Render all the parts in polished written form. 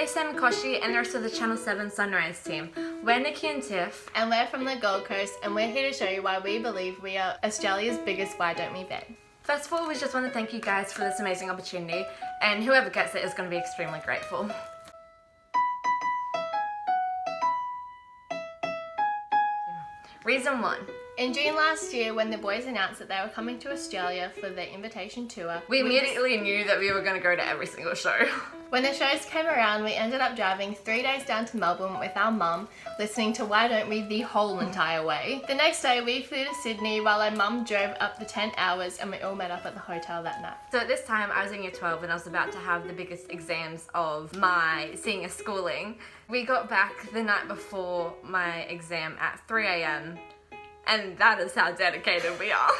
Sam Koshi and the rest of the Channel 7 Sunrise team. We're Nikki and Tiff. And we're from the Gold Coast, and we're here to show you why we believe we are Australia's biggest Why Don't We fan. First of all, we just want to thank you guys for this amazing opportunity, and whoever gets it is going to be extremely grateful. Reason 1. In June last year, when the boys announced that they were coming to Australia for their invitation tour, we immediately knew that we were going to go to every single show. When the shows came around, we ended up driving 3 days down to Melbourne with our mum, listening to Why Don't We the whole entire way. The next day, we flew to Sydney while our mum drove up the 10 hours, and we all met up at the hotel that night. So at this time, I was in year 12 and I was about to have the biggest exams of my senior schooling. We got back the night before my exam at 3 a.m. and that is how dedicated we are.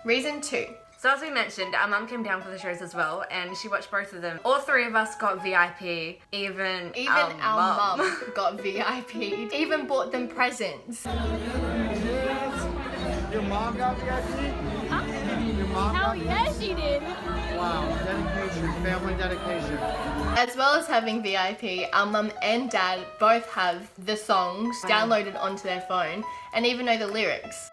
Reason 2. So as we mentioned, our mum came down for the shows as well, and she watched both of them. All 3 of us got VIP, even our mum got VIP, even bought them presents. Your mom got VIP? Huh? Your mom Hell got yeah, she did. Wow, dedication, family dedication. As well as having VIP, our mum and dad both have the songs downloaded onto their phone and even know the lyrics.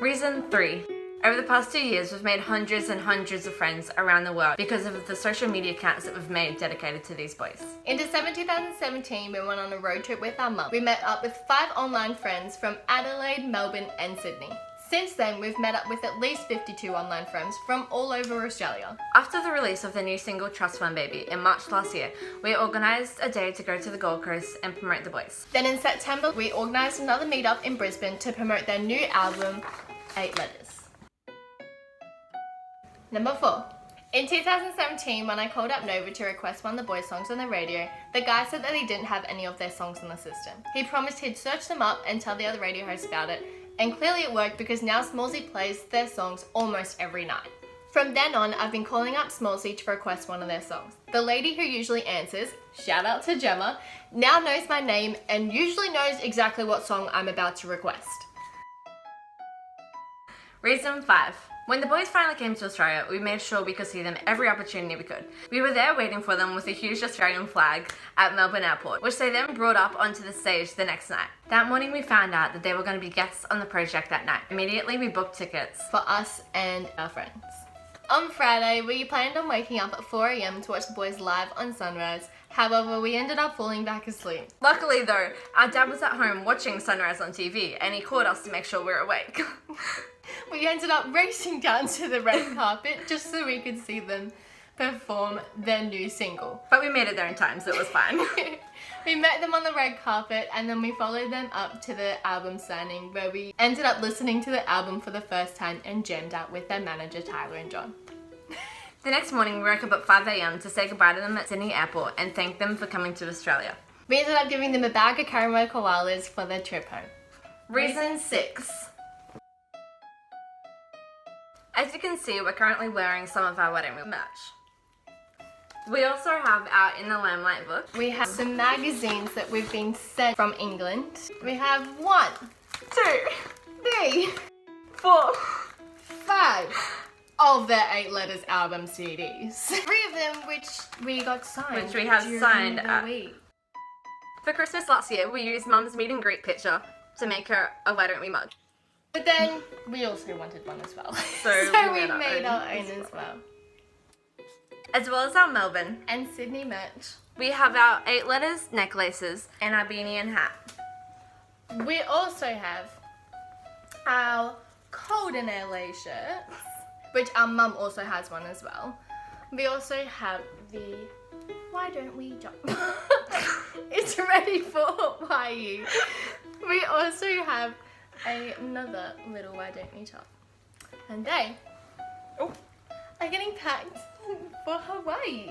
Reason 3. Over the past 2 years, we've made hundreds and hundreds of friends around the world because of the social media accounts that we've made dedicated to these boys. In December 2017, we went on a road trip with our mum. We met up with 5 online friends from Adelaide, Melbourne and Sydney. Since then, we've met up with at least 52 online friends from all over Australia. After the release of their new single Trust Fund Baby in March last year, we organised a day to go to the Gold Coast and promote the boys. Then in September, we organised another meetup in Brisbane to promote their new album, 8 Letters. Number 4. In 2017, when I called up Nova to request one of the boys' songs on the radio, the guy said that he didn't have any of their songs in the system. He promised he'd search them up and tell the other radio hosts about it, and clearly it worked because now Smallsy plays their songs almost every night. From then on, I've been calling up Smallsy to request one of their songs. The lady who usually answers, shout out to Gemma, now knows my name and usually knows exactly what song I'm about to request. Reason 5. When the boys finally came to Australia, we made sure we could see them every opportunity we could. We were there waiting for them with a huge Australian flag at Melbourne Airport, which they then brought up onto the stage the next night. That morning we found out that they were going to be guests on the project that night. Immediately we booked tickets For us and our friends. On Friday, we planned on waking up at 4 a.m. to watch the boys live on Sunrise. However, we ended up falling back asleep. Luckily though, our dad was at home watching Sunrise on TV and he called us to make sure we were awake. We ended up racing down to the red carpet just so we could see them perform their new single. But we made it there in time, so it was fine. We met them on the red carpet and then we followed them up to the album signing where we ended up listening to the album for the first time and jammed out with their manager Tyler and John. The next morning we woke up at 5 a.m. to say goodbye to them at Sydney Airport and thank them for coming to Australia. We ended up giving them a bag of caramel koalas for their trip home. Reason 6. As you can see, we're currently wearing some of our wedding merch. We also have our In the Limelight book. We have some magazines that we've been sent from England. We have 1, 2, 3, 4, 5 of their 8 Letters album CDs. 3 of them which we got signed. Which we have during signed the at. week. For Christmas last year, we used Mum's meet and greet picture to make her a Why Don't We mug. But then we also wanted one as well. So we made our own as well. As well as our Melbourne. And Sydney merch. We have our 8 Letters necklaces and our beanie and hat. We also have our Golden LA shirts, which our mum also has one as well. We also have the Why Don't We Jump? It's ready for Hawaii. We also have another little Why Don't We Top. And they are getting packed for Hawaii.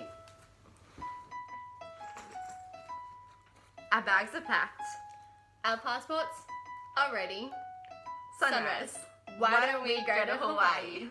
Our bags are packed. Our passports are ready. Sunrise. Why don't we go to Hawaii?